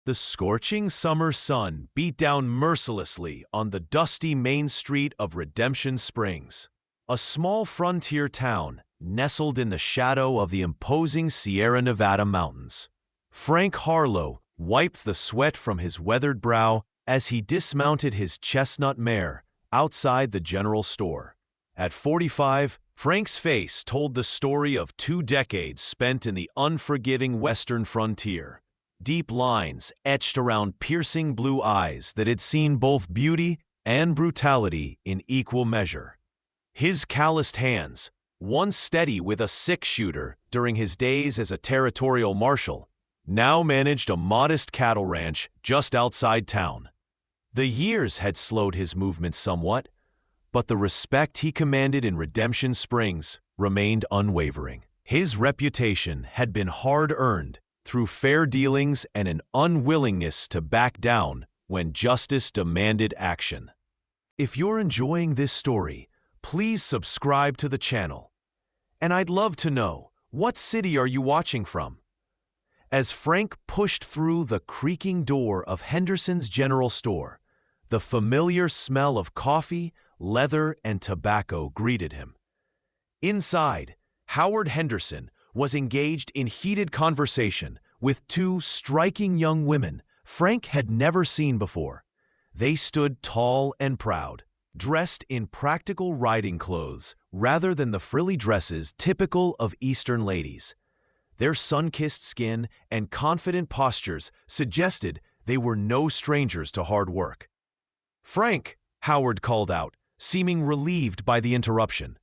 The scorching summer sun beat down mercilessly on the dusty main street of Redemption Springs, a small frontier town nestled in the shadow of the imposing Sierra Nevada mountains. Frank Harlow wiped the sweat from his weathered brow as he dismounted his chestnut mare outside the general store. At 45, Frank's face told the story of 2 decades spent in the unforgiving western frontier. Deep lines etched around piercing blue eyes that had seen both beauty and brutality in equal measure. His calloused hands, once steady with a six-shooter during his days as a territorial marshal, now managed a modest cattle ranch just outside town. The years had slowed his movements somewhat, but the respect he commanded in Redemption Springs remained unwavering. His reputation had been hard-earned through fair dealings and an unwillingness to back down when justice demanded action. If you're enjoying this story, please subscribe to the channel. And I'd love to know, what city are you watching from? As Frank pushed through the creaking door of Henderson's General Store, the familiar smell of coffee, leather, and tobacco greeted him. Inside, Howard Henderson was engaged in heated conversation with 2 striking young women Frank had never seen before. They stood tall and proud, dressed in practical riding clothes rather than the frilly dresses typical of Eastern ladies. Their sun-kissed skin and confident postures suggested they were no strangers to hard work. "Frank," Howard called out, seeming relieved by the interruption.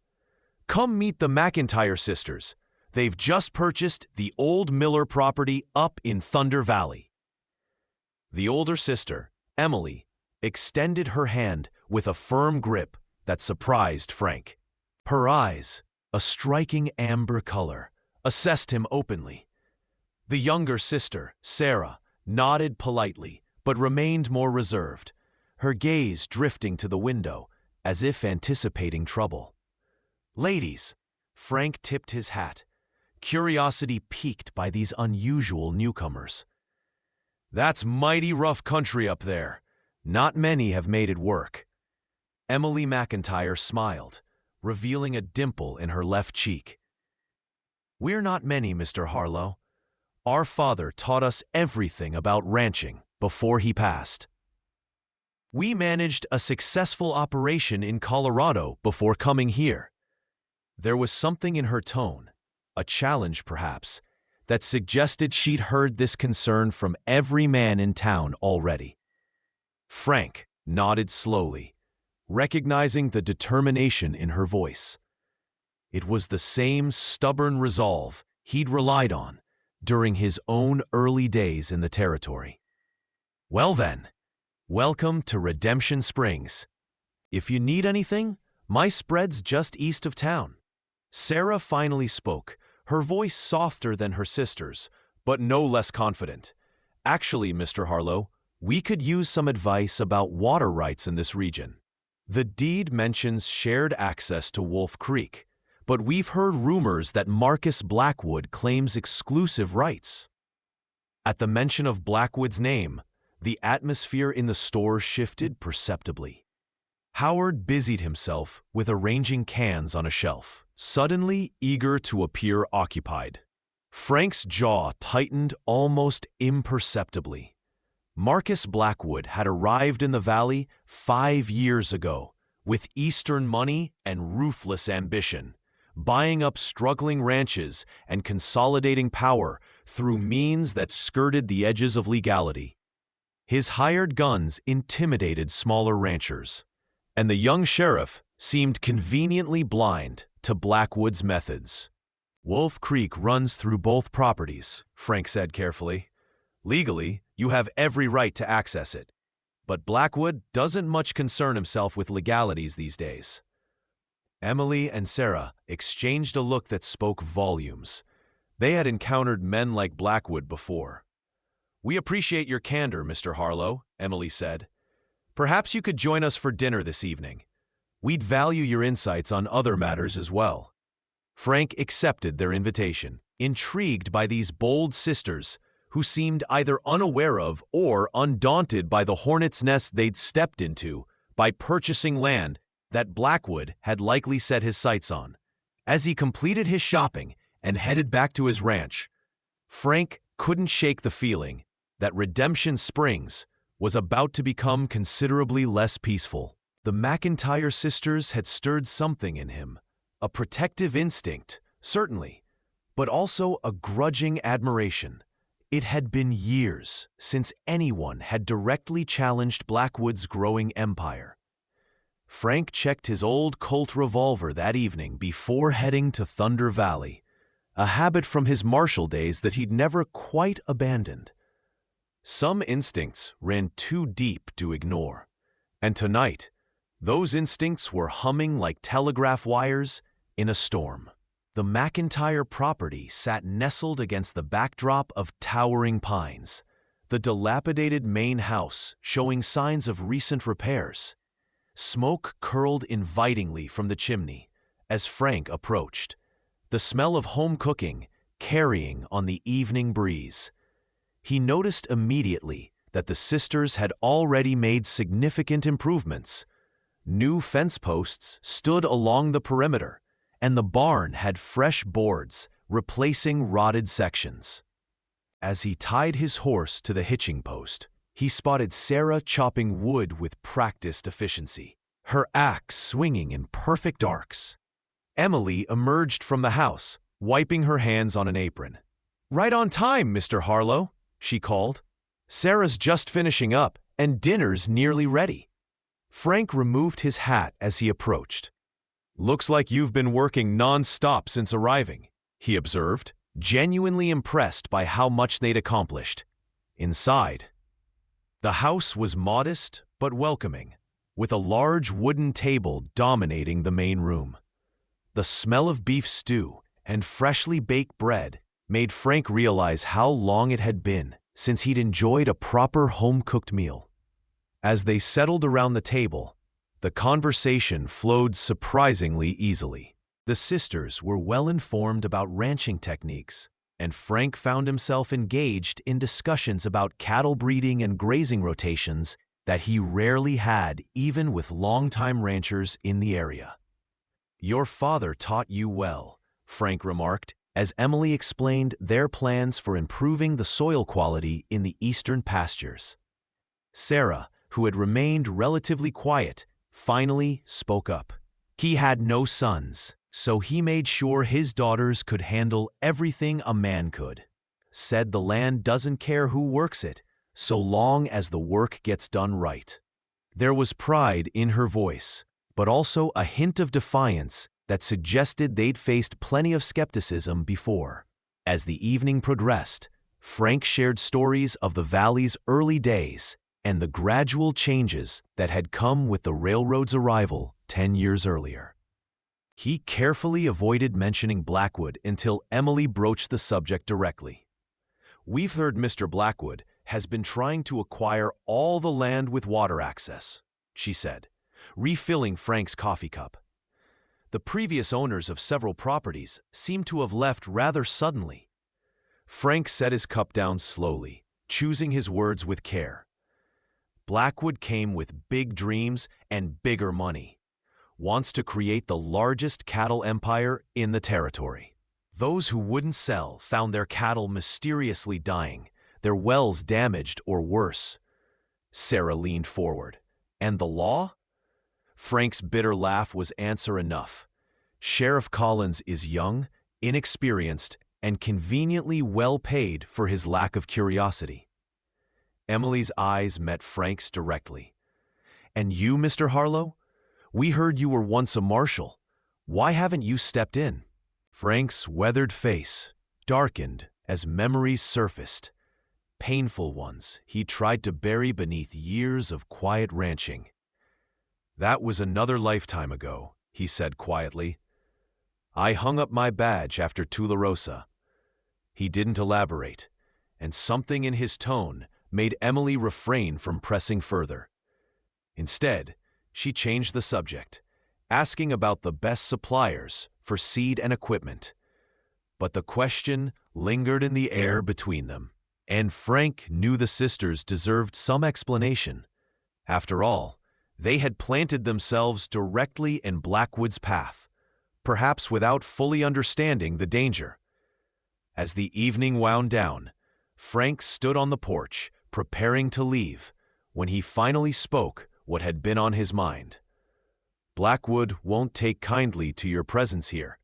"Come meet the McIntyre sisters. They've just purchased the old Miller property up in Thunder Valley." The older sister, Emily, extended her hand with a firm grip that surprised Frank. Her eyes, a striking amber color, assessed him openly. The younger sister, Sarah, nodded politely but remained more reserved, her gaze drifting to the window as if anticipating trouble. "Ladies," Frank tipped his hat, curiosity piqued by these unusual newcomers. "That's mighty rough country up there. Not many have made it work." Emily McIntyre smiled, revealing a dimple in her left cheek. "We're not many, Mr. Harlow. Our father taught us everything about ranching before he passed. We managed a successful operation in Colorado before coming here." There was something in her tone, a challenge perhaps, that suggested she'd heard this concern from every man in town already. Frank nodded slowly, recognizing the determination in her voice. It was the same stubborn resolve he'd relied on during his own early days in the territory. "Well then, welcome to Redemption Springs. If you need anything, my spread's just east of town." Sarah finally spoke, her voice softer than her sister's, but no less confident. "Actually, Mr. Harlow, we could use some advice about water rights in this region. The deed mentions shared access to Wolf Creek, but we've heard rumors that Marcus Blackwood claims exclusive rights." At the mention of Blackwood's name, the atmosphere in the store shifted perceptibly. Howard busied himself with arranging cans on a shelf, suddenly eager to appear occupied. Frank's jaw tightened almost imperceptibly. Marcus Blackwood had arrived in the valley 5 years ago with Eastern money and ruthless ambition, buying up struggling ranches and consolidating power through means that skirted the edges of legality. His hired guns intimidated smaller ranchers, and the young sheriff seemed conveniently blind to Blackwood's methods. "Wolf Creek runs through both properties," Frank said carefully. "Legally, you have every right to access it, but Blackwood doesn't much concern himself with legalities these days." Emily and Sarah exchanged a look that spoke volumes. They had encountered men like Blackwood before. "We appreciate your candor, Mr. Harlow," Emily said. "Perhaps you could join us for dinner this evening. We'd value your insights on other matters as well." Frank accepted their invitation, intrigued by these bold sisters who seemed either unaware of or undaunted by the hornet's nest they'd stepped into by purchasing land that Blackwood had likely set his sights on. As he completed his shopping and headed back to his ranch, Frank couldn't shake the feeling that Redemption Springs was about to become considerably less peaceful. The McIntyre sisters had stirred something in him, a protective instinct, certainly, but also a grudging admiration. It had been years since anyone had directly challenged Blackwood's growing empire. Frank checked his old Colt revolver that evening before heading to Thunder Valley, a habit from his martial days that he'd never quite abandoned. Some instincts ran too deep to ignore, and tonight, those instincts were humming like telegraph wires in a storm. The McIntyre property sat nestled against the backdrop of towering pines, the dilapidated main house showing signs of recent repairs. Smoke curled invitingly from the chimney as Frank approached, the smell of home cooking carrying on the evening breeze. He noticed immediately that the sisters had already made significant improvements. New fence posts stood along the perimeter, and the barn had fresh boards replacing rotted sections. As he tied his horse to the hitching post, he spotted Sarah chopping wood with practiced efficiency, her axe swinging in perfect arcs. Emily emerged from the house, wiping her hands on an apron. "Right on time, Mr. Harlow," she called. "Sarah's just finishing up, and dinner's nearly ready." Frank removed his hat as he approached. "Looks like you've been working non-stop since arriving," he observed, genuinely impressed by how much they'd accomplished. Inside, the house was modest but welcoming, with a large wooden table dominating the main room. The smell of beef stew and freshly baked bread made Frank realize how long it had been since he'd enjoyed a proper home-cooked meal. As they settled around the table, the conversation flowed surprisingly easily. The sisters were well informed about ranching techniques, and Frank found himself engaged in discussions about cattle breeding and grazing rotations that he rarely had even with longtime ranchers in the area. "Your father taught you well," Frank remarked, as Emily explained their plans for improving the soil quality in the eastern pastures. Sarah, who had remained relatively quiet, finally spoke up. "He had no sons, so he made sure his daughters could handle everything a man could. Said the land doesn't care who works it, so long as the work gets done right." There was pride in her voice, but also a hint of defiance that suggested they'd faced plenty of skepticism before. As the evening progressed, Frank shared stories of the valley's early days and the gradual changes that had come with the railroad's arrival 10 years earlier. He carefully avoided mentioning Blackwood until Emily broached the subject directly. "We've heard Mr. Blackwood has been trying to acquire all the land with water access," she said, refilling Frank's coffee cup. "The previous owners of several properties seem to have left rather suddenly." Frank set his cup down slowly, choosing his words with care. "Blackwood came with big dreams and bigger money. Wants to create the largest cattle empire in the territory. Those who wouldn't sell found their cattle mysteriously dying, their wells damaged or worse." Sarah leaned forward. "And the law?" Frank's bitter laugh was answer enough. "Sheriff Collins is young, inexperienced, and conveniently well paid for his lack of curiosity." Emily's eyes met Frank's directly. "And you, Mr. Harlow? We heard you were once a marshal. Why haven't you stepped in?" Frank's weathered face darkened as memories surfaced, painful ones he tried to bury beneath years of quiet ranching. "That was another lifetime ago," he said quietly. "I hung up my badge after Tularosa." He didn't elaborate, and something in his tone made Emily refrain from pressing further. Instead, she changed the subject, asking about the best suppliers for seed and equipment. But the question lingered in the air between them. And Frank knew the sisters deserved some explanation. After all, they had planted themselves directly in Blackwood's path, perhaps without fully understanding the danger. As the evening wound down, Frank stood on the porch, preparing to leave, when he finally spoke what had been on his mind. "Blackwood won't take kindly to your presence here.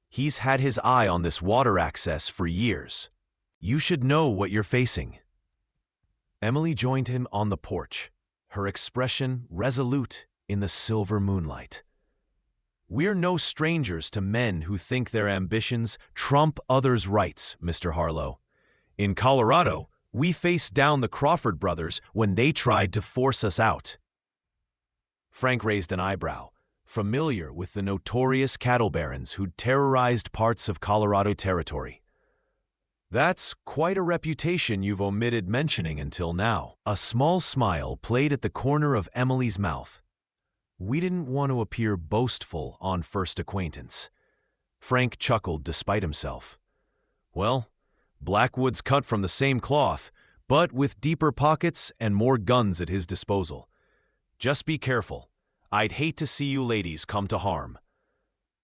He's had his eye on this water access for years. You should know what you're facing." Emily joined him on the porch, her expression resolute in the silver moonlight. "We're no strangers to men who think their ambitions trump others' rights, Mr. Harlow. In Colorado, we faced down the Crawford brothers when they tried to force us out." Frank raised an eyebrow, familiar with the notorious cattle barons who'd terrorized parts of Colorado territory. "That's quite a reputation you've omitted mentioning until now." A small smile played at the corner of Emily's mouth. "We didn't want to appear boastful on first acquaintance." Frank chuckled despite himself. "Well, Blackwood's cut from the same cloth, but with deeper pockets and more guns at his disposal. Just be careful. I'd hate to see you ladies come to harm."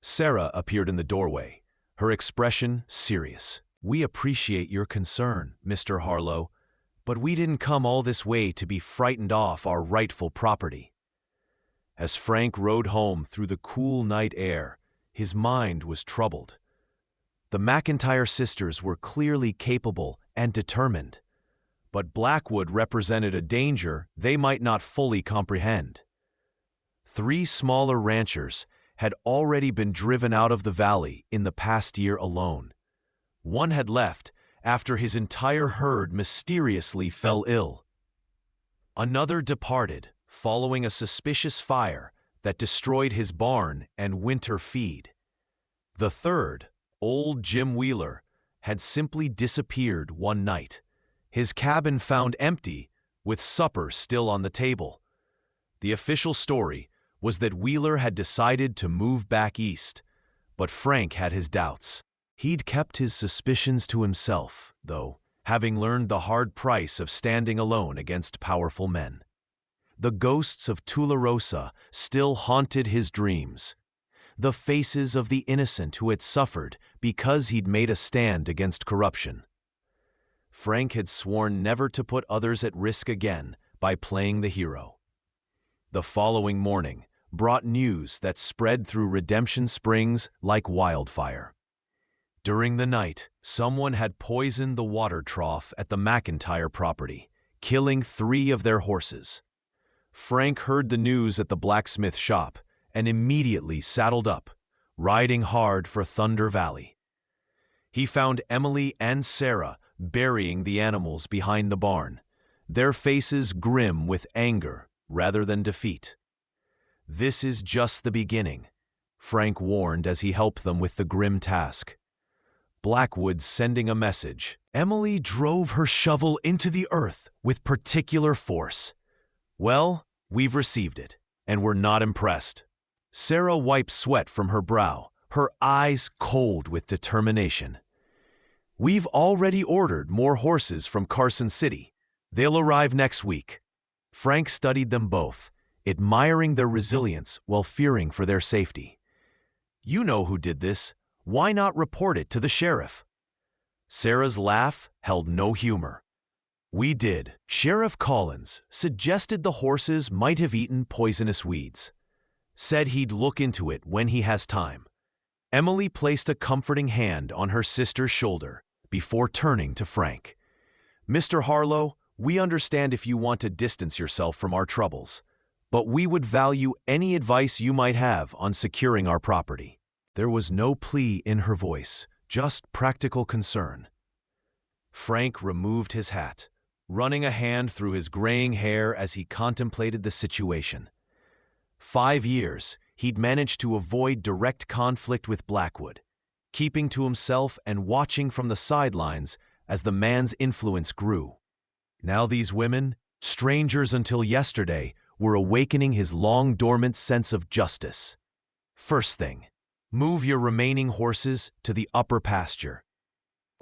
Sarah appeared in the doorway, her expression serious. "We appreciate your concern, Mr. Harlow, but we didn't come all this way to be frightened off our rightful property." As Frank rode home through the cool night air, his mind was troubled. The McIntyre sisters were clearly capable and determined, but Blackwood represented a danger they might not fully comprehend. 3 smaller ranchers had already been driven out of the valley in the past year alone. One had left after his entire herd mysteriously fell ill. Another departed following a suspicious fire that destroyed his barn and winter feed. The third, old Jim Wheeler, had simply disappeared one night, his cabin found empty with supper still on the table. The official story was that Wheeler had decided to move back east, but Frank had his doubts. He'd kept his suspicions to himself, though, having learned the hard price of standing alone against powerful men. The ghosts of Tularosa still haunted his dreams, the faces of the innocent who had suffered because he'd made a stand against corruption. Frank had sworn never to put others at risk again by playing the hero. The following morning brought news that spread through Redemption Springs like wildfire. During the night, someone had poisoned the water trough at the McIntyre property, killing 3 of their horses. Frank heard the news at the blacksmith shop and immediately saddled up, riding hard for Thunder Valley. He found Emily and Sarah burying the animals behind the barn, their faces grim with anger rather than defeat. "This is just the beginning," Frank warned as he helped them with the grim task. Blackwood sending a message. Emily drove her shovel into the earth with particular force. "Well, we've received it, and we're not impressed." Sarah wiped sweat from her brow, her eyes cold with determination. "We've already ordered more horses from Carson City. They'll arrive next week." Frank studied them both, admiring their resilience while fearing for their safety. "You know who did this. Why not report it to the sheriff?" Sarah's laugh held no humor. "We did. Sheriff Collins suggested the horses might have eaten poisonous weeds. Said he'd look into it when he has time." Emily placed a comforting hand on her sister's shoulder before turning to Frank. "Mr. Harlow, we understand if you want to distance yourself from our troubles, but we would value any advice you might have on securing our property." There was no plea in her voice, just practical concern. Frank removed his hat, running a hand through his graying hair as he contemplated the situation. 5 years, he'd managed to avoid direct conflict with Blackwood, keeping to himself and watching from the sidelines as the man's influence grew. Now these women, strangers until yesterday, were awakening his long-dormant sense of justice. First thing, move your remaining horses to the upper pasture.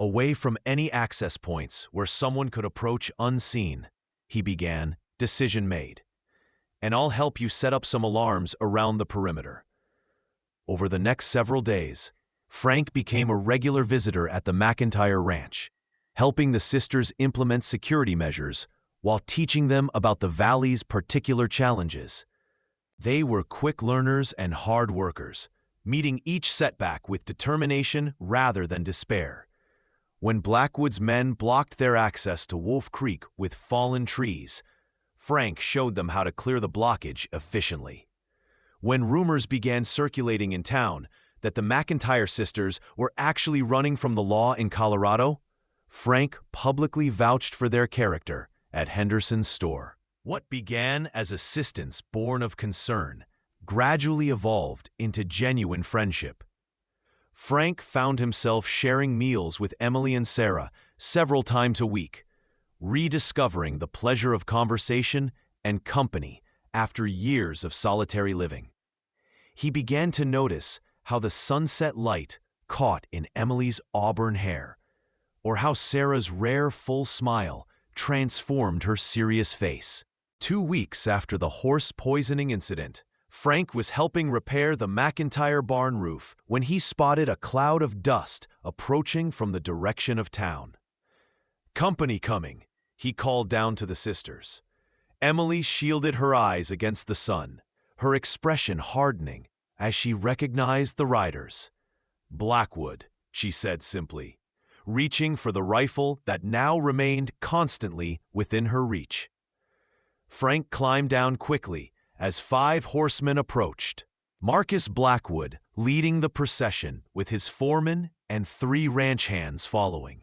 Away from any access points where someone could approach unseen, he began, decision made. And I'll help you set up some alarms around the perimeter. Over the next several days, Frank became a regular visitor at the McIntyre Ranch, helping the sisters implement security measures while teaching them about the valley's particular challenges. They were quick learners and hard workers, meeting each setback with determination rather than despair. When Blackwood's men blocked their access to Wolf Creek with fallen trees, Frank showed them how to clear the blockage efficiently. When rumors began circulating in town that the McIntyre sisters were actually running from the law in Colorado, Frank publicly vouched for their character at Henderson's store. What began as assistance born of concern gradually evolved into genuine friendship. Frank found himself sharing meals with Emily and Sarah several times a week, rediscovering the pleasure of conversation and company after years of solitary living. He began to notice how the sunset light caught in Emily's auburn hair, or how Sarah's rare full smile transformed her serious face. 2 weeks after the horse poisoning incident, Frank was helping repair the McIntyre barn roof when he spotted a cloud of dust approaching from the direction of town. "Company coming," he called down to the sisters. Emily shielded her eyes against the sun, her expression hardening as she recognized the riders. "Blackwood," she said simply, reaching for the rifle that now remained constantly within her reach. Frank climbed down quickly as 5 horsemen approached, Marcus Blackwood leading the procession with his foreman and 3 ranch hands following.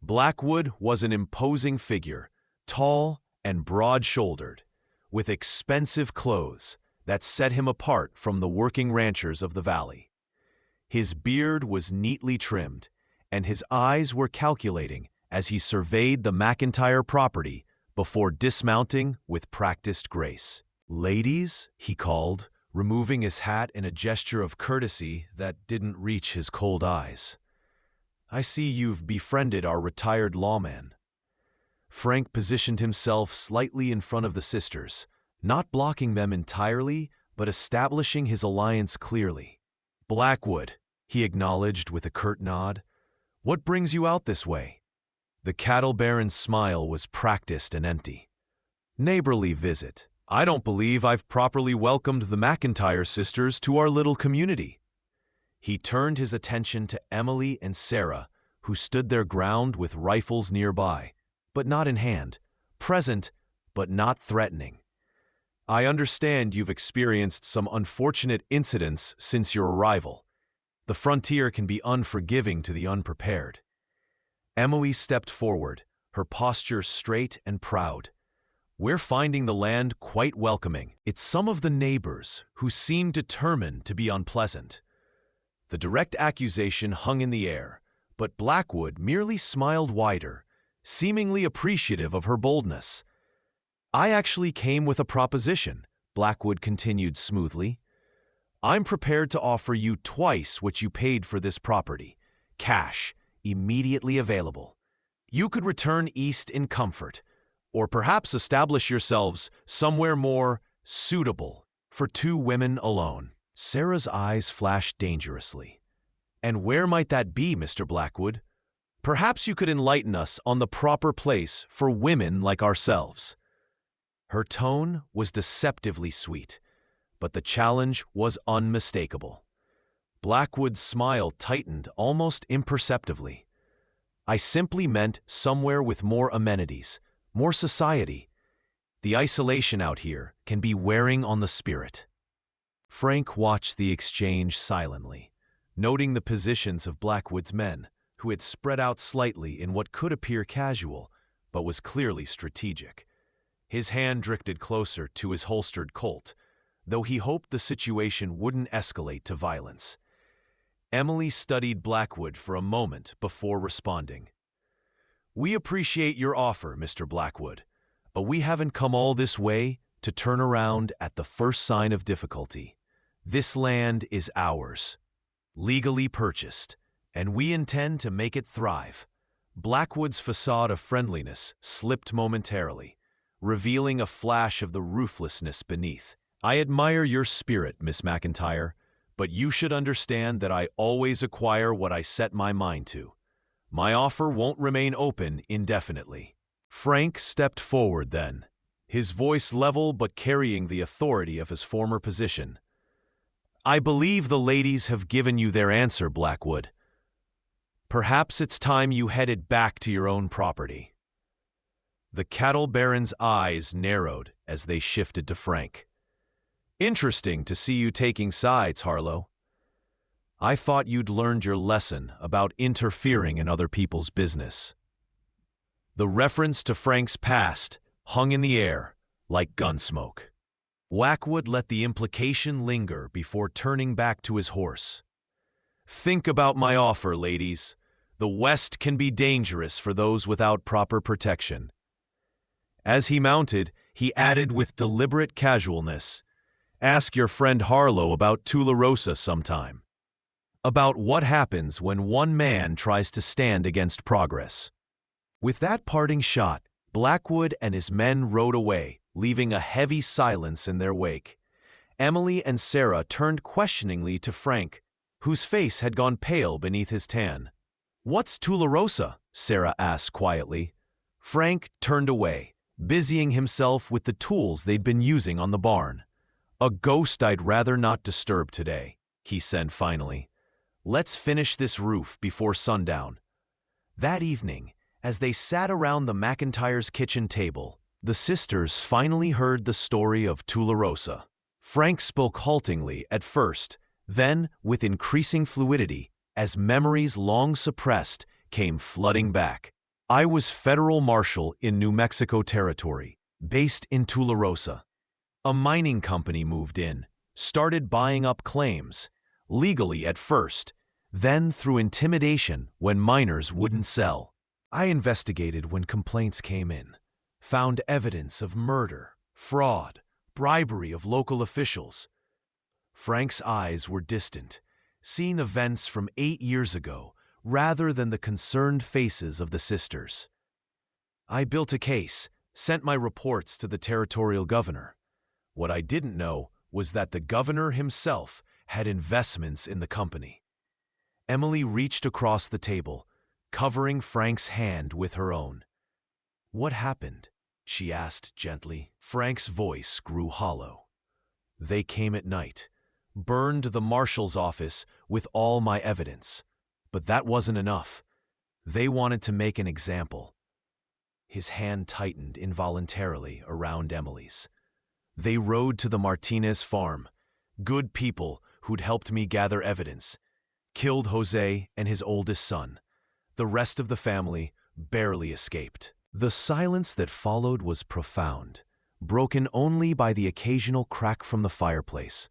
Blackwood was an imposing figure, tall and broad-shouldered, with expensive clothes that set him apart from the working ranchers of the valley. His beard was neatly trimmed, and his eyes were calculating as he surveyed the McIntyre property before dismounting with practiced grace. "Ladies," he called, removing his hat in a gesture of courtesy that didn't reach his cold eyes. "I see you've befriended our retired lawman." Frank positioned himself slightly in front of the sisters, not blocking them entirely, but establishing his alliance clearly. "Blackwood," he acknowledged with a curt nod, "what brings you out this way?" The cattle baron's smile was practiced and empty. "Neighborly visit. I don't believe I've properly welcomed the McIntyre sisters to our little community." He turned his attention to Emily and Sarah, who stood their ground with rifles nearby, but not in hand, present but not threatening. "I understand you've experienced some unfortunate incidents since your arrival. The frontier can be unforgiving to the unprepared." Emily stepped forward, her posture straight and proud. "We're finding the land quite welcoming. It's some of the neighbors who seem determined to be unpleasant." The direct accusation hung in the air, but Blackwood merely smiled wider, seemingly appreciative of her boldness. "I actually came with a proposition," Blackwood continued smoothly. "I'm prepared to offer you twice what you paid for this property, cash, immediately available. You could return east in comfort, or perhaps establish yourselves somewhere more suitable for 2 women alone." Sarah's eyes flashed dangerously. "And where might that be, Mr. Blackwood? Perhaps you could enlighten us on the proper place for women like ourselves." Her tone was deceptively sweet, but the challenge was unmistakable. Blackwood's smile tightened almost imperceptibly. "I simply meant somewhere with more amenities, more society. The isolation out here can be wearing on the spirit." Frank watched the exchange silently, noting the positions of Blackwood's men, who had spread out slightly in what could appear casual, but was clearly strategic. His hand drifted closer to his holstered Colt, though he hoped the situation wouldn't escalate to violence. Emily studied Blackwood for a moment before responding. "We appreciate your offer, Mr. Blackwood, but we haven't come all this way to turn around at the first sign of difficulty. This land is ours, legally purchased, and we intend to make it thrive. Blackwood's facade of friendliness slipped momentarily, revealing a flash of the ruthlessness beneath. I admire your spirit, Miss McIntyre, but you should understand that I always acquire what I set my mind to. My offer won't remain open indefinitely. Frank stepped forward then, his voice level but carrying the authority of his former position. I believe the ladies have given you their answer, Blackwood. Perhaps it's time you headed back to your own property. The cattle baron's eyes narrowed as they shifted to Frank. Interesting to see you taking sides, Harlow. I thought you'd learned your lesson about interfering in other people's business. The reference to Frank's past hung in the air like gunsmoke. Blackwood let the implication linger before turning back to his horse. Think about my offer, ladies. The West can be dangerous for those without proper protection. As he mounted, he added with deliberate casualness, ask your friend Harlow about Tularosa sometime. About what happens when one man tries to stand against progress. With that parting shot, Blackwood and his men rode away, leaving a heavy silence in their wake. Emily and Sarah turned questioningly to Frank, whose face had gone pale beneath his tan. What's Tularosa? Sarah asked quietly. Frank turned away, busying himself with the tools they'd been using on the barn. A ghost I'd rather not disturb today, he said finally. Let's finish this roof before sundown. That evening, as they sat around the McIntyre's kitchen table, the sisters finally heard the story of Tularosa. Frank spoke haltingly at first, then with increasing fluidity, as memories long suppressed came flooding back. I was federal marshal in New Mexico Territory, based in Tularosa. A mining company moved in, started buying up claims, legally at first, then through intimidation when miners wouldn't sell. I investigated when complaints came in, found evidence of murder, fraud, bribery of local officials. Frank's eyes were distant, seeing events from 8 years ago rather than the concerned faces of the sisters. I built a case, sent my reports to the territorial governor. What I didn't know was that the governor himself had investments in the company. Emily reached across the table, covering Frank's hand with her own. What happened? She asked gently. Frank's voice grew hollow. They came at night, burned the marshal's office with all my evidence. But that wasn't enough. They wanted to make an example. His hand tightened involuntarily around Emily's. They rode to the Martinez farm, good people who'd helped me gather evidence, killed Jose and his oldest son. The rest of the family barely escaped. The silence that followed was profound, broken only by the occasional crack from the fireplace.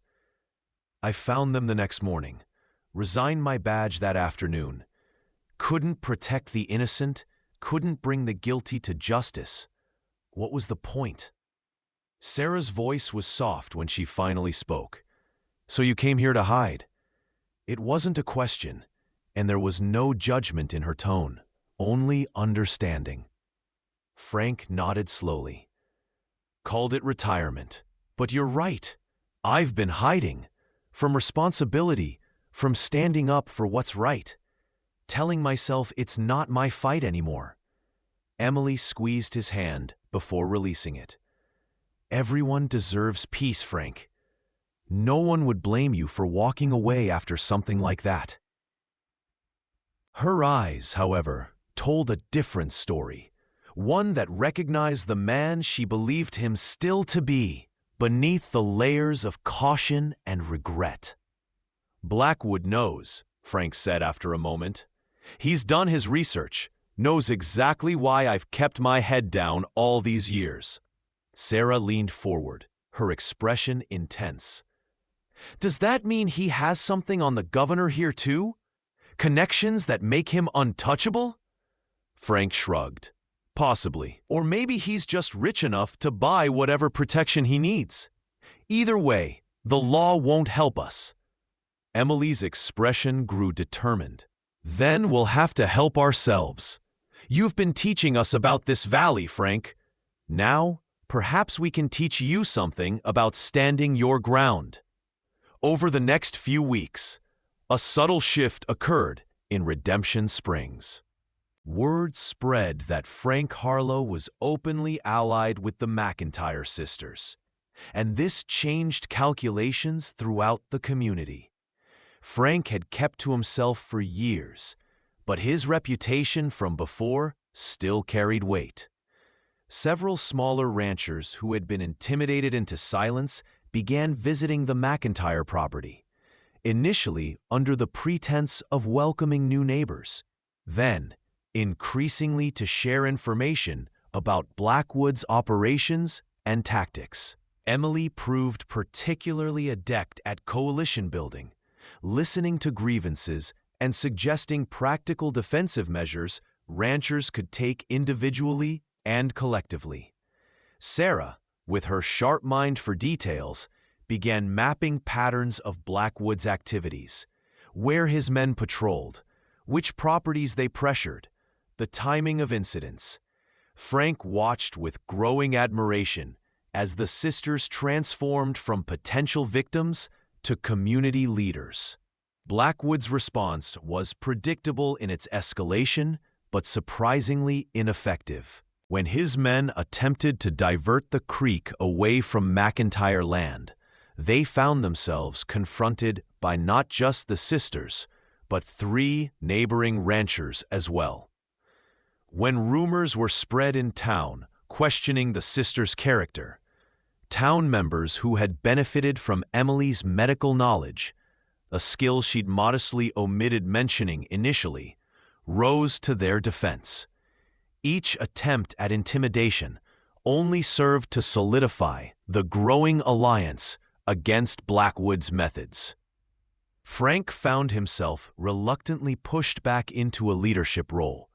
I found them the next morning, resigned my badge that afternoon. Couldn't protect the innocent, couldn't bring the guilty to justice. What was the point? Sarah's voice was soft when she finally spoke. So you came here to hide? It wasn't a question, and there was no judgment in her tone, only understanding. Frank nodded slowly. Called it retirement. But you're right. I've been hiding. From responsibility, from standing up for what's right. Telling myself it's not my fight anymore. Emily squeezed his hand before releasing it. Everyone deserves peace, Frank. No one would blame you for walking away after something like that. Her eyes, however, told a different story, one that recognized the man she believed him still to be, beneath the layers of caution and regret. Blackwood knows, Frank said after a moment. He's done his research, knows exactly why I've kept my head down all these years. Sarah leaned forward, her expression intense. Does that mean he has something on the governor here too? Connections that make him untouchable? Frank shrugged. Possibly. Or maybe he's just rich enough to buy whatever protection he needs. Either way, the law won't help us. Emily's expression grew determined. Then we'll have to help ourselves. You've been teaching us about this valley, Frank. Now, perhaps we can teach you something about standing your ground. Over the next few weeks, a subtle shift occurred in Redemption Springs. Word spread that Frank Harlow was openly allied with the McIntyre sisters, and this changed calculations throughout the community. Frank had kept to himself for years, but his reputation from before still carried weight. Several smaller ranchers who had been intimidated into silence began visiting the McIntyre property, initially under the pretense of welcoming new neighbors, then increasingly to share information about Blackwood's operations and tactics. Emily proved particularly adept at coalition building, listening to grievances and suggesting practical defensive measures ranchers could take individually and collectively. Sarah, with her sharp mind for details, began mapping patterns of Blackwood's activities, where his men patrolled, which properties they pressured, the timing of incidents. Frank watched with growing admiration as the sisters transformed from potential victims to community leaders. Blackwood's response was predictable in its escalation, but surprisingly ineffective. When his men attempted to divert the creek away from McIntyre land, they found themselves confronted by not just the sisters, but 3 neighboring ranchers as well. When rumors were spread in town questioning the sisters' character, town members who had benefited from Emily's medical knowledge, a skill she'd modestly omitted mentioning initially, rose to their defense. Each attempt at intimidation only served to solidify the growing alliance against Blackwood's methods. Frank found himself reluctantly pushed back into a leadership role,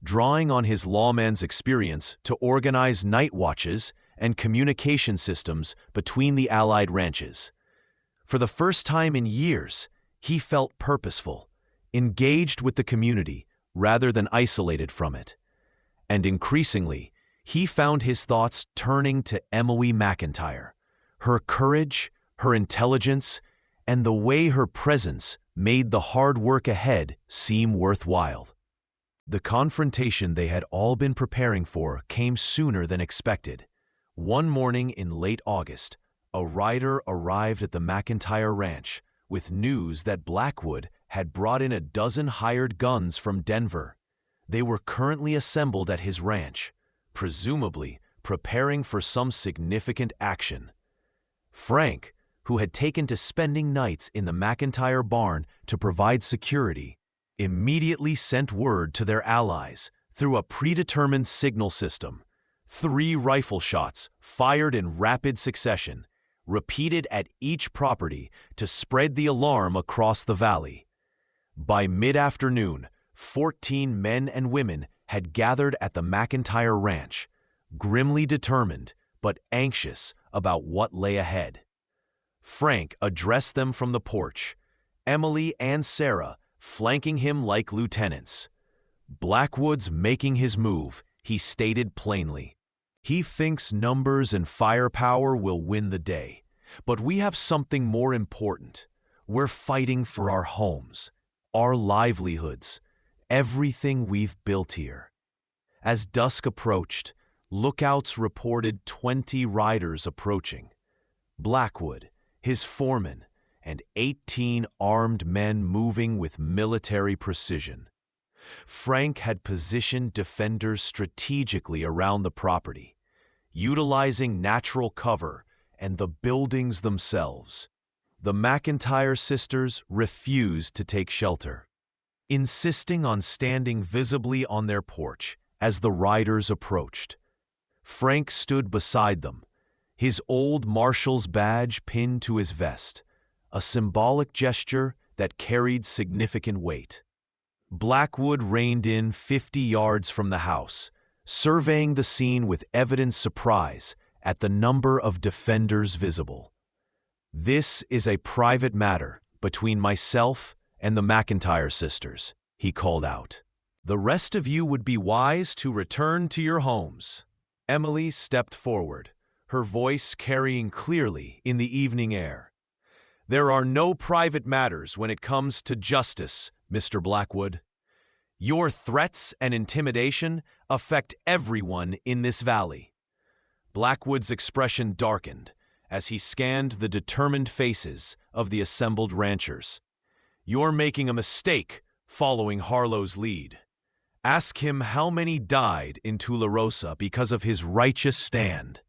drawing on his lawman's experience to organize night watches and communication systems between the allied ranches. For the first time in years, he felt purposeful, engaged with the community rather than isolated from it. And increasingly, he found his thoughts turning to Emily McIntyre, her courage, her intelligence, and the way her presence made the hard work ahead seem worthwhile. The confrontation they had all been preparing for came sooner than expected. One morning in late August, a rider arrived at the McIntyre ranch with news that Blackwood had brought in a dozen hired guns from Denver. They were currently assembled at his ranch, presumably preparing for some significant action. Frank, who had taken to spending nights in the McIntyre barn to provide security, immediately sent word to their allies through a predetermined signal system. 3 rifle shots, fired in rapid succession, repeated at each property to spread the alarm across the valley. By mid-afternoon, 14 men and women had gathered at the McIntyre ranch, grimly determined but anxious about what lay ahead. Frank addressed them from the porch, Emily and Sarah flanking him like lieutenants. Blackwood's making his move, he stated plainly. He thinks numbers and firepower will win the day, but we have something more important. We're fighting for our homes, our livelihoods, everything we've built here. As dusk approached, lookouts reported 20 riders approaching. Blackwood, his foreman, and 18 armed men moving with military precision. Frank had positioned defenders strategically around the property, utilizing natural cover and the buildings themselves. The McIntyre sisters refused to take shelter, insisting on standing visibly on their porch as the riders approached. Frank stood beside them, his old marshal's badge pinned to his vest, a symbolic gesture that carried significant weight. Blackwood reined in 50 yards from the house, surveying the scene with evident surprise at the number of defenders visible. "This is a private matter between myself and the McIntyre sisters," he called out. "The rest of you would be wise to return to your homes." Emily stepped forward, her voice carrying clearly in the evening air. "There are no private matters when it comes to justice, Mr. Blackwood. Your threats and intimidation affect everyone in this valley." Blackwood's expression darkened as he scanned the determined faces of the assembled ranchers. "You're making a mistake following Harlow's lead. Ask him how many died in Tularosa because of his righteous stand."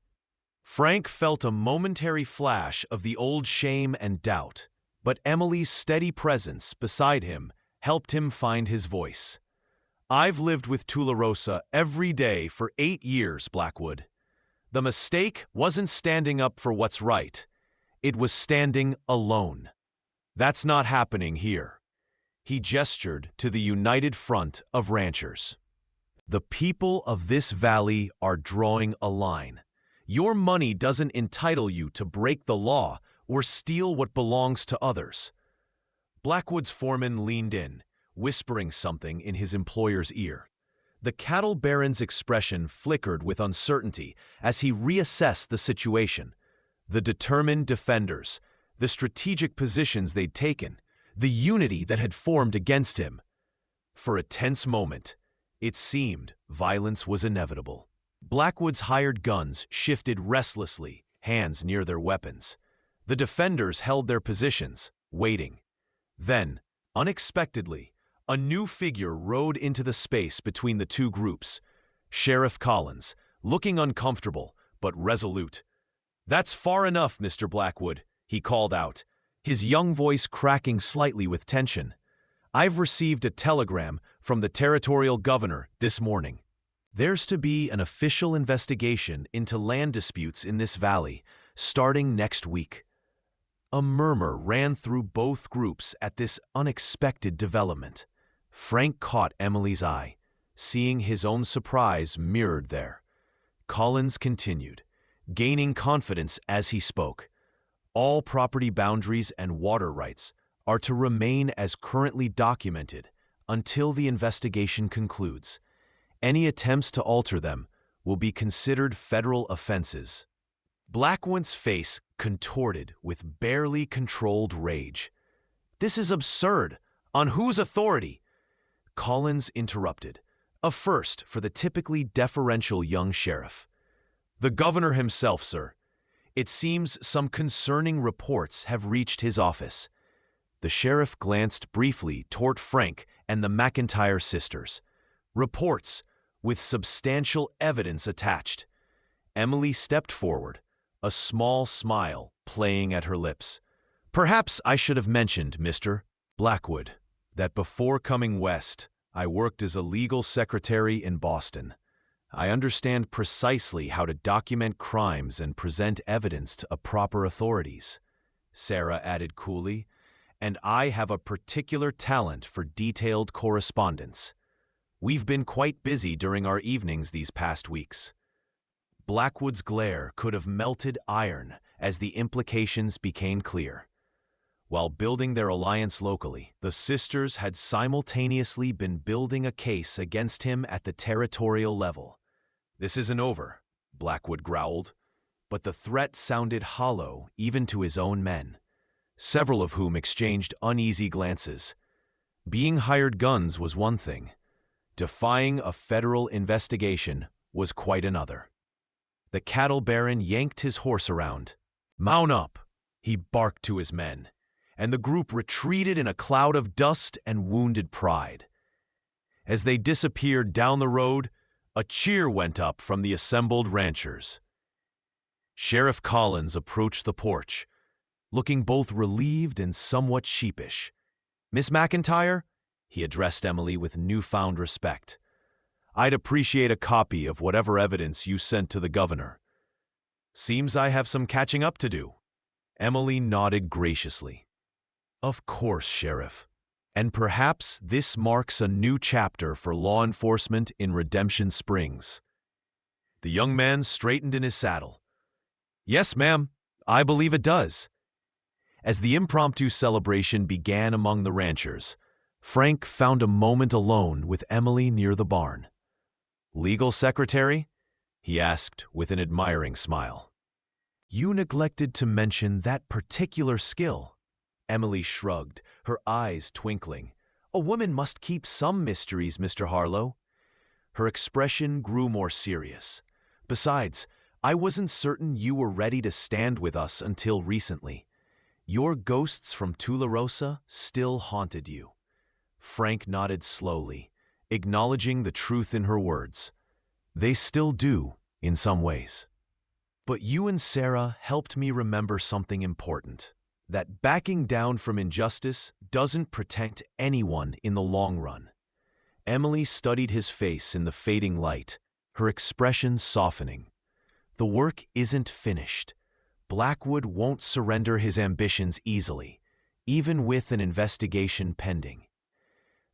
Frank felt a momentary flash of the old shame and doubt, but Emily's steady presence beside him helped him find his voice. "I've lived with Tularosa every day for 8 years, Blackwood. The mistake wasn't standing up for what's right. It was standing alone. That's not happening here." He gestured to the united front of ranchers. "The people of this valley are drawing a line. Your money doesn't entitle you to break the law or steal what belongs to others." Blackwood's foreman leaned in, whispering something in his employer's ear. The cattle baron's expression flickered with uncertainty as he reassessed the situation. The determined defenders, the strategic positions they'd taken, the unity that had formed against him. For a tense moment, it seemed violence was inevitable. Blackwood's hired guns shifted restlessly, hands near their weapons. The defenders held their positions, waiting. Then, unexpectedly, a new figure rode into the space between the two groups. Sheriff Collins, looking uncomfortable but resolute. "That's far enough, Mr. Blackwood," he called out, his young voice cracking slightly with tension. "I've received a telegram from the territorial governor this morning. There's to be an official investigation into land disputes in this valley, starting next week." A murmur ran through both groups at this unexpected development. Frank caught Emily's eye, seeing his own surprise mirrored there. Collins continued, gaining confidence as he spoke. "All property boundaries and water rights are to remain as currently documented until the investigation concludes. Any attempts to alter them will be considered federal offenses." Blackwood's face contorted with barely controlled rage. "This is absurd. On whose authority?" Collins interrupted, a first for the typically deferential young sheriff. "The governor himself, sir. It seems some concerning reports have reached his office." The sheriff glanced briefly toward Frank and the McIntyre sisters. "Reports with substantial evidence attached." Emily stepped forward, a small smile playing at her lips. "Perhaps I should have mentioned, Mr. Blackwood, that before coming west, I worked as a legal secretary in Boston. I understand precisely how to document crimes and present evidence to proper authorities," Sarah added coolly, "and I have a particular talent for detailed correspondence. We've been quite busy during our evenings these past weeks." Blackwood's glare could have melted iron as the implications became clear. While building their alliance locally, the sisters had simultaneously been building a case against him at the territorial level. "This isn't over," Blackwood growled, but the threat sounded hollow even to his own men, several of whom exchanged uneasy glances. Being hired guns was one thing. Defying a federal investigation was quite another. The cattle baron yanked his horse around. "Mount up," he barked to his men, and the group retreated in a cloud of dust and wounded pride. As they disappeared down the road, a cheer went up from the assembled ranchers. Sheriff Collins approached the porch, looking both relieved and somewhat sheepish. "Miss McIntyre," he addressed Emily with newfound respect, "I'd appreciate a copy of whatever evidence you sent to the governor. Seems I have some catching up to do." Emily nodded graciously. "Of course, Sheriff. And perhaps this marks a new chapter for law enforcement in Redemption Springs." The young man straightened in his saddle. "Yes, ma'am, I believe it does." As the impromptu celebration began among the ranchers, Frank found a moment alone with Emily near the barn. "Legal secretary?" he asked with an admiring smile. "You neglected to mention that particular skill." Emily shrugged, her eyes twinkling. "A woman must keep some mysteries, Mr. Harlow." Her expression grew more serious. "Besides, I wasn't certain you were ready to stand with us until recently. Your ghosts from Tularosa still haunted you." Frank nodded slowly, acknowledging the truth in her words. "They still do, in some ways. But you and Sarah helped me remember something important, that backing down from injustice doesn't protect anyone in the long run." Emily studied his face in the fading light, her expression softening. "The work isn't finished. Blackwood won't surrender his ambitions easily, even with an investigation pending."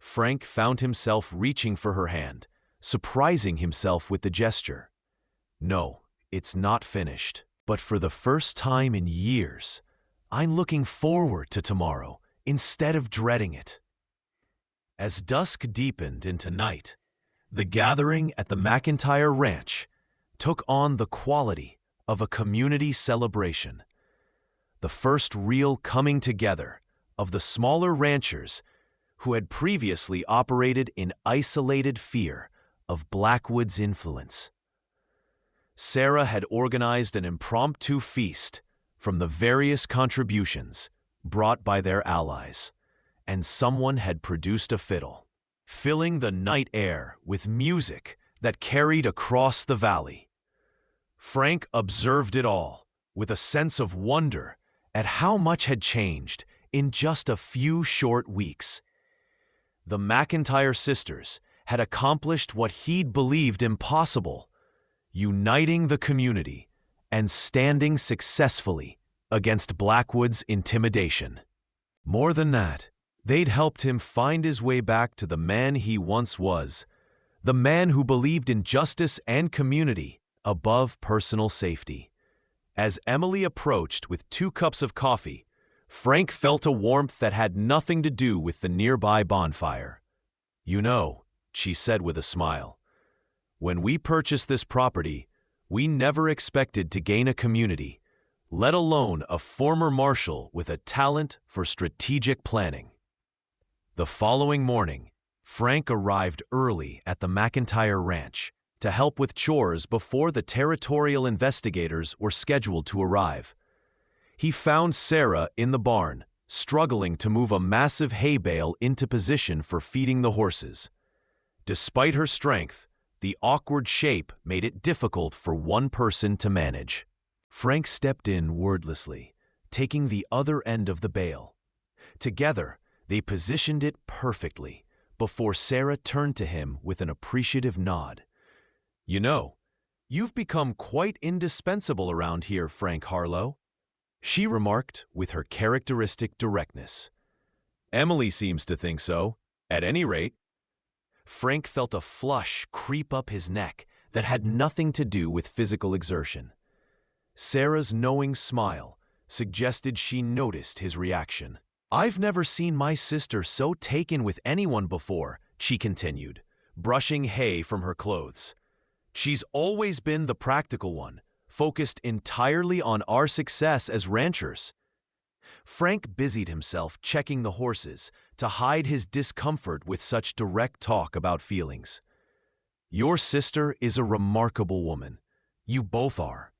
Frank found himself reaching for her hand, surprising himself with the gesture. "No, it's not finished, but for the first time in years, I'm looking forward to tomorrow instead of dreading it." As dusk deepened into night, the gathering at the McIntyre Ranch took on the quality of a community celebration. The first real coming together of the smaller ranchers who had previously operated in isolated fear of Blackwood's influence. Sarah had organized an impromptu feast from the various contributions brought by their allies, and someone had produced a fiddle, filling the night air with music that carried across the valley. Frank observed it all with a sense of wonder at how much had changed in just a few short weeks. The McIntyre sisters had accomplished what he'd believed impossible, uniting the community and standing successfully against Blackwood's intimidation. More than that, they'd helped him find his way back to the man he once was, the man who believed in justice and community above personal safety. As Emily approached with 2 cups of coffee, Frank felt a warmth that had nothing to do with the nearby bonfire. "You know," she said with a smile, "when we purchased this property, we never expected to gain a community, let alone a former marshal with a talent for strategic planning." The following morning, Frank arrived early at the McIntyre Ranch to help with chores before the territorial investigators were scheduled to arrive. He found Sarah in the barn, struggling to move a massive hay bale into position for feeding the horses. Despite her strength, the awkward shape made it difficult for one person to manage. Frank stepped in wordlessly, taking the other end of the bale. Together, they positioned it perfectly before Sarah turned to him with an appreciative nod. "You know, you've become quite indispensable around here, Frank Harlow," she remarked with her characteristic directness. "Emily seems to think so, at any rate." Frank felt a flush creep up his neck that had nothing to do with physical exertion. Sarah's knowing smile suggested she noticed his reaction. "I've never seen my sister so taken with anyone before," she continued, brushing hay from her clothes. "She's always been the practical one, focused entirely on our success as ranchers." Frank busied himself checking the horses to hide his discomfort with such direct talk about feelings. "Your sister is a remarkable woman. You both are."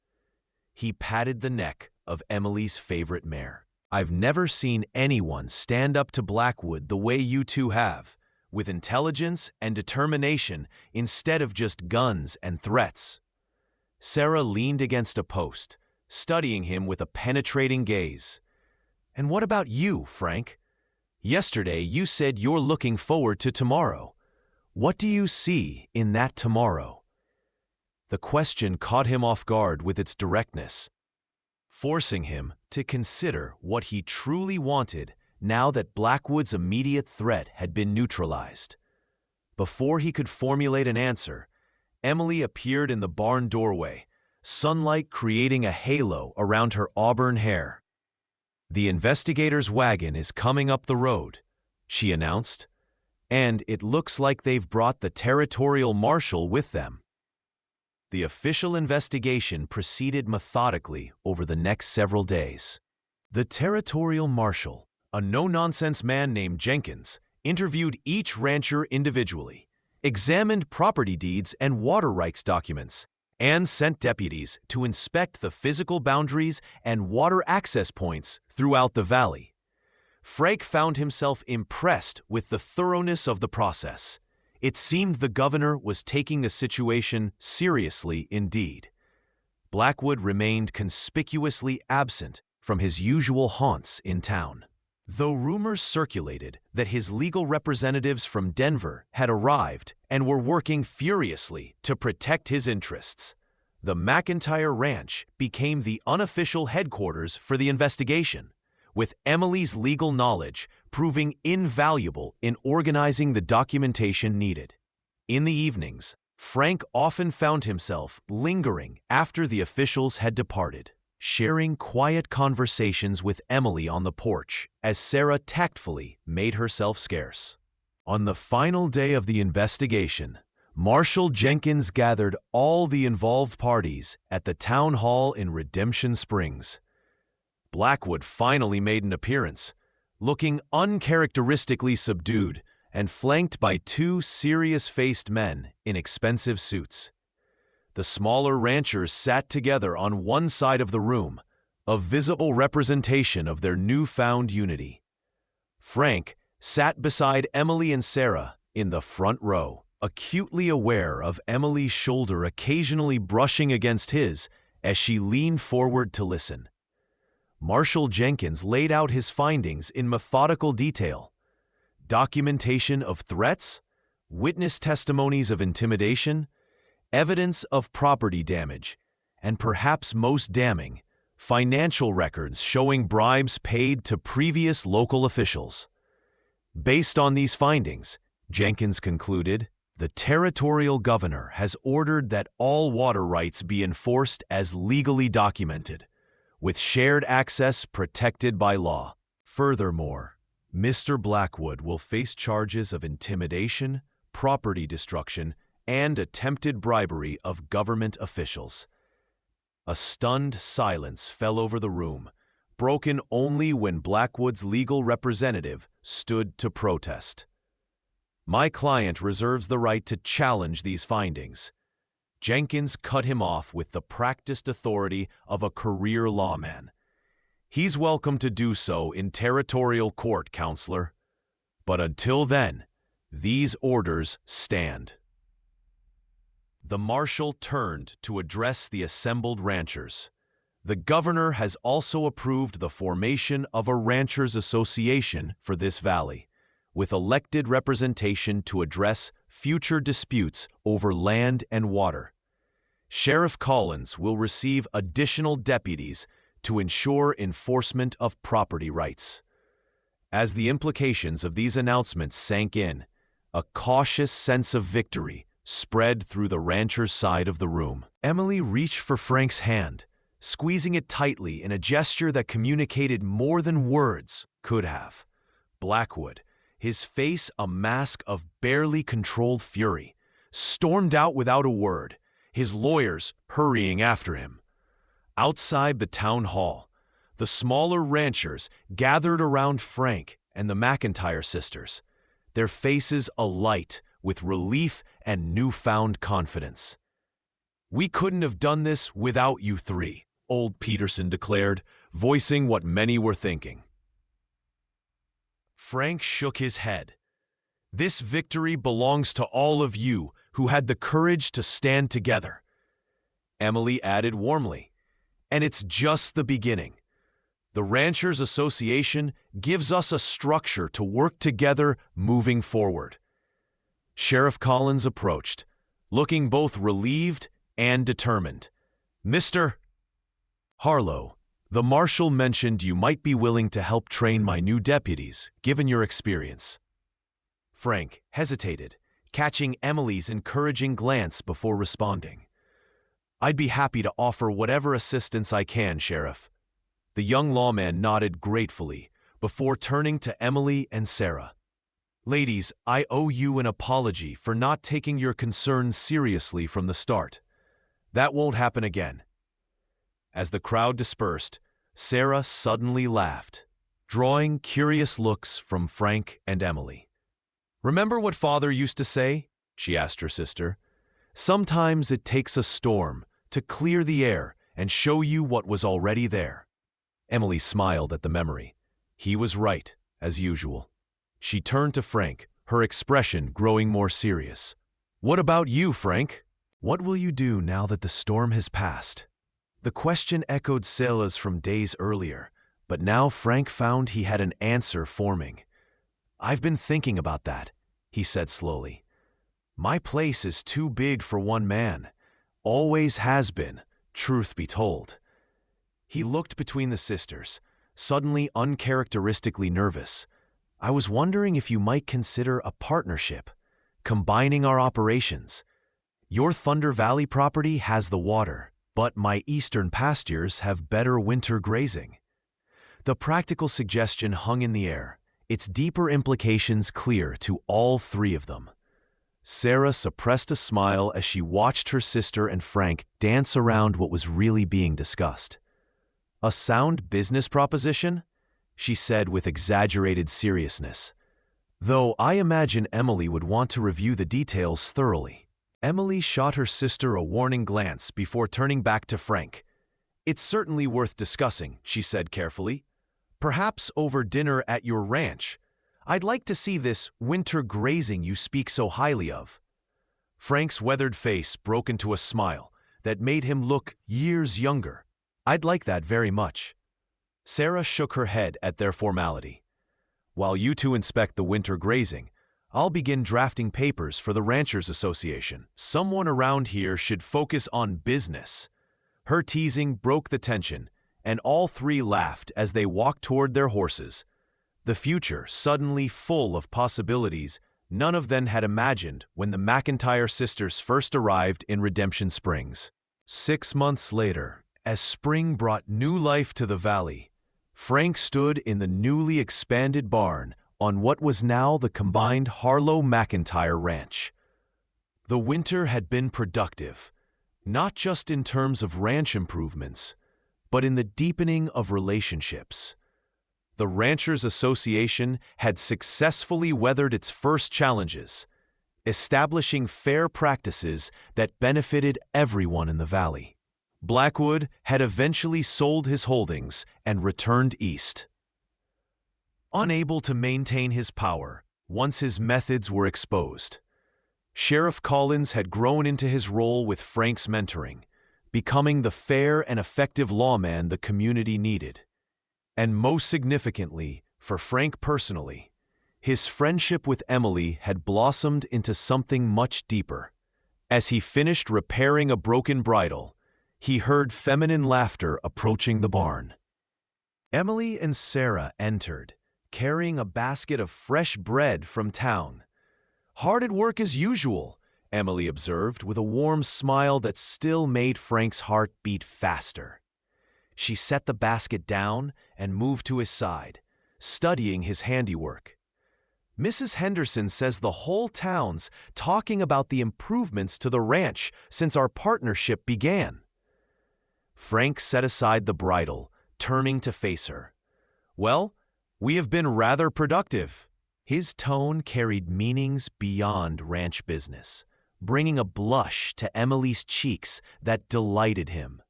He patted the neck of Emily's favorite mare. "I've never seen anyone stand up to Blackwood the way you two have, with intelligence and determination instead of just guns and threats." Sarah leaned against a post, studying him with a penetrating gaze. "And what about you, Frank? Yesterday you said you're looking forward to tomorrow. What do you see in that tomorrow?" The question caught him off guard with its directness, forcing him to consider what he truly wanted now that Blackwood's immediate threat had been neutralized. Before he could formulate an answer, Emily appeared in the barn doorway, sunlight creating a halo around her auburn hair. "The investigator's wagon is coming up the road," she announced, and it looks like they've brought the territorial marshal with them. The official investigation proceeded methodically over the next several days. The territorial marshal, a no-nonsense man named Jenkins, interviewed each rancher individually, examined property deeds and water rights documents, and sent deputies to inspect the physical boundaries and water access points throughout the valley. Frank found himself impressed with the thoroughness of the process. It seemed the governor was taking the situation seriously indeed. Blackwood remained conspicuously absent from his usual haunts in town. Though rumors circulated that his legal representatives from Denver had arrived and were working furiously to protect his interests, the McIntyre Ranch became the unofficial headquarters for the investigation, with Emily's legal knowledge proving invaluable in organizing the documentation needed. In the evenings, Frank often found himself lingering after the officials had departed, sharing quiet conversations with Emily on the porch as Sarah tactfully made herself scarce. On the final day of the investigation, Marshal Jenkins gathered all the involved parties at the town hall in Redemption Springs. Blackwood finally made an appearance, looking uncharacteristically subdued and flanked by two serious-faced men in expensive suits. The smaller ranchers sat together on one side of the room, a visible representation of their newfound unity. Frank sat beside Emily and Sarah in the front row, acutely aware of Emily's shoulder occasionally brushing against his as she leaned forward to listen. Marshal Jenkins laid out his findings in methodical detail. Documentation of threats, witness testimonies of intimidation, evidence of property damage, and perhaps most damning, financial records showing bribes paid to previous local officials. Based on these findings, Jenkins concluded, the territorial governor has ordered that all water rights be enforced as legally documented, with shared access protected by law. Furthermore, Mr. Blackwood will face charges of intimidation, property destruction, and attempted bribery of government officials. A stunned silence fell over the room, broken only when Blackwood's legal representative stood to protest. My client reserves the right to challenge these findings. Jenkins cut him off with the practiced authority of a career lawman. He's welcome to do so in territorial court, counselor. But until then, these orders stand. The marshal turned to address the assembled ranchers. The governor has also approved the formation of a ranchers' association for this valley, with elected representation to address future disputes over land and water. Sheriff Collins will receive additional deputies to ensure enforcement of property rights. As the implications of these announcements sank in, a cautious sense of victory spread through the rancher's side of the room. Emily reached for Frank's hand, squeezing it tightly in a gesture that communicated more than words could have. Blackwood, his face a mask of barely controlled fury, stormed out without a word, his lawyers hurrying after him. Outside the town hall, the smaller ranchers gathered around Frank and the McIntyre sisters, their faces alight with relief and newfound confidence. "We couldn't have done this without you three," old Peterson declared, voicing what many were thinking. Frank shook his head. "This victory belongs to all of you who had the courage to stand together." Emily added warmly, "And it's just the beginning. The Ranchers Association gives us a structure to work together moving forward." Sheriff Collins approached, looking both relieved and determined. "Mr. Harlow, the marshal mentioned you might be willing to help train my new deputies, given your experience." Frank hesitated, catching Emily's encouraging glance before responding. "I'd be happy to offer whatever assistance I can, Sheriff." The young lawman nodded gratefully before turning to Emily and Sarah. Ladies, I owe you an apology for not taking your concerns seriously from the start. That won't happen again." As the crowd dispersed, Sarah suddenly laughed, drawing curious looks from Frank and Emily. "Remember what Father used to say?" she asked her sister. "Sometimes it takes a storm to clear the air and show you what was already there." Emily smiled at the memory. He was right, as usual. She turned to Frank, her expression growing more serious. "What about you, Frank? What will you do now that the storm has passed?" The question echoed Sarah's from days earlier, but now Frank found he had an answer forming. "I've been thinking about that," he said slowly. "My place is too big for one man. Always has been, truth be told." He looked between the sisters, suddenly uncharacteristically nervous. "I was wondering if you might consider a partnership, combining our operations. Your Thunder Valley property has the water, but my eastern pastures have better winter grazing." The practical suggestion hung in the air, its deeper implications clear to all three of them. Sarah suppressed a smile as she watched her sister and Frank dance around what was really being discussed. "A sound business proposition?" she said with exaggerated seriousness. "Though I imagine Emily would want to review the details thoroughly." Emily shot her sister a warning glance before turning back to Frank. "It's certainly worth discussing," she said carefully. "Perhaps over dinner at your ranch. I'd like to see this winter grazing you speak so highly of." Frank's weathered face broke into a smile that made him look years younger. "I'd like that very much." Sarah shook her head at their formality. "While you two inspect the winter grazing, I'll begin drafting papers for the Ranchers Association. Someone around here should focus on business." Her teasing broke the tension, and all three laughed as they walked toward their horses. The future suddenly full of possibilities none of them had imagined when the McIntyre sisters first arrived in Redemption Springs. 6 months later, as spring brought new life to the valley, Frank stood in the newly expanded barn on what was now the combined Harlow-McIntyre Ranch. The winter had been productive, not just in terms of ranch improvements, but in the deepening of relationships. The Ranchers Association had successfully weathered its first challenges, establishing fair practices that benefited everyone in the valley. Blackwood had eventually sold his holdings and returned east. Unable to maintain his power once his methods were exposed, Sheriff Collins had grown into his role with Frank's mentoring, becoming the fair and effective lawman the community needed. And most significantly, for Frank personally, his friendship with Emily had blossomed into something much deeper. As he finished repairing a broken bridle, he heard feminine laughter approaching the barn. Emily and Sarah entered, carrying a basket of fresh bread from town. "Hard at work as usual," Emily observed with a warm smile that still made Frank's heart beat faster. She set the basket down and moved to his side, studying his handiwork. "Mrs. Henderson says the whole town's talking about the improvements to the ranch since our partnership began." Frank set aside the bridle, turning to face her. "Well, we have been rather productive." His tone carried meanings beyond ranch business, bringing a blush to Emily's cheeks that delighted him.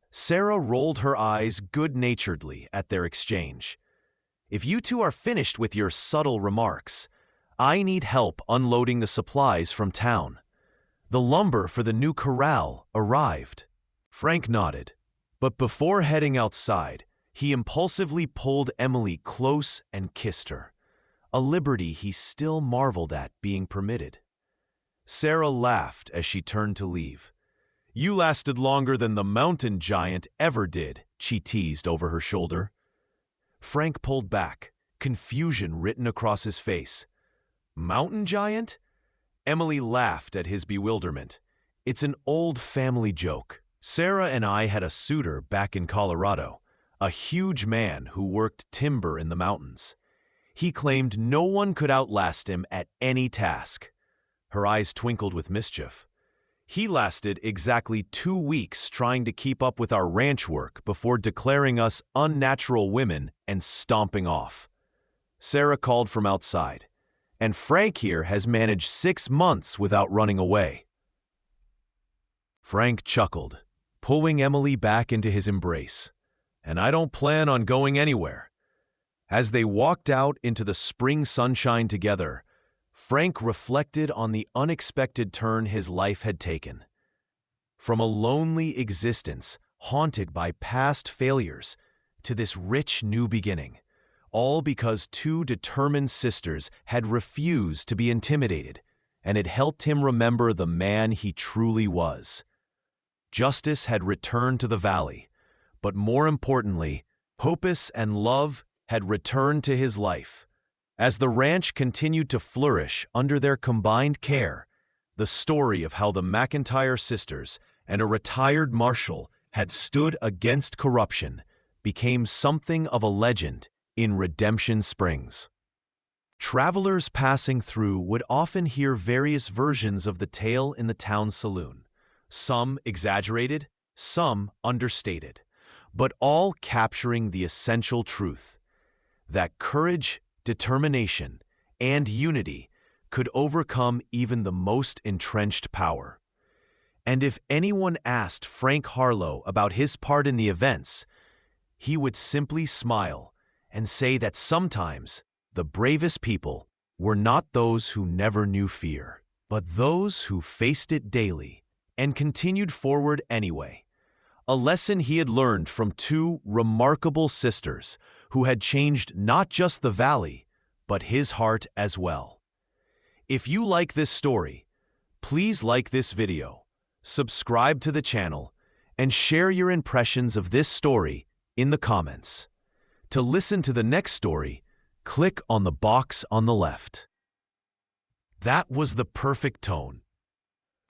Sarah rolled her eyes good-naturedly at their exchange. "If you two are finished with your subtle remarks, I need help unloading the supplies from town. The lumber for the new corral arrived." Frank nodded, but before heading outside, he impulsively pulled Emily close and kissed her, a liberty he still marveled at being permitted. Sarah laughed as she turned to leave. "You lasted longer than the mountain giant ever did," she teased over her shoulder. Frank pulled back, confusion written across his face. "Mountain giant?" Emily laughed at his bewilderment. "It's an old family joke. Sarah and I had a suitor back in Colorado, a huge man who worked timber in the mountains. He claimed no one could outlast him at any task. Her eyes twinkled with mischief. He lasted exactly 2 weeks trying to keep up with our ranch work before declaring us unnatural women and stomping off. Sarah called from outside, and Frank here has managed 6 months without running away. Frank chuckled, pulling Emily back into his embrace. And I don't plan on going anywhere. As they walked out into the spring sunshine together, Frank reflected on the unexpected turn his life had taken. From a lonely existence haunted by past failures to this rich new beginning, all because 2 determined sisters had refused to be intimidated, and it helped him remember the man he truly was. Justice had returned to the valley, but more importantly, purpose and love had returned to his life. As the ranch continued to flourish under their combined care, the story of how the McIntyre sisters and a retired marshal had stood against corruption became something of a legend in Redemption Springs. Travelers passing through would often hear various versions of the tale in the town saloon, some exaggerated, some understated, but all capturing the essential truth that courage, determination, and unity could overcome even the most entrenched power. And if anyone asked Frank Harlow about his part in the events, he would simply smile and say that sometimes the bravest people were not those who never knew fear, but those who faced it daily and continued forward anyway. A lesson he had learned from 2 remarkable sisters who had changed not just the valley, but his heart as well. If you like this story, please like this video, subscribe to the channel, and share your impressions of this story in the comments. To listen to the next story, click on the box on the left. That was the perfect tone.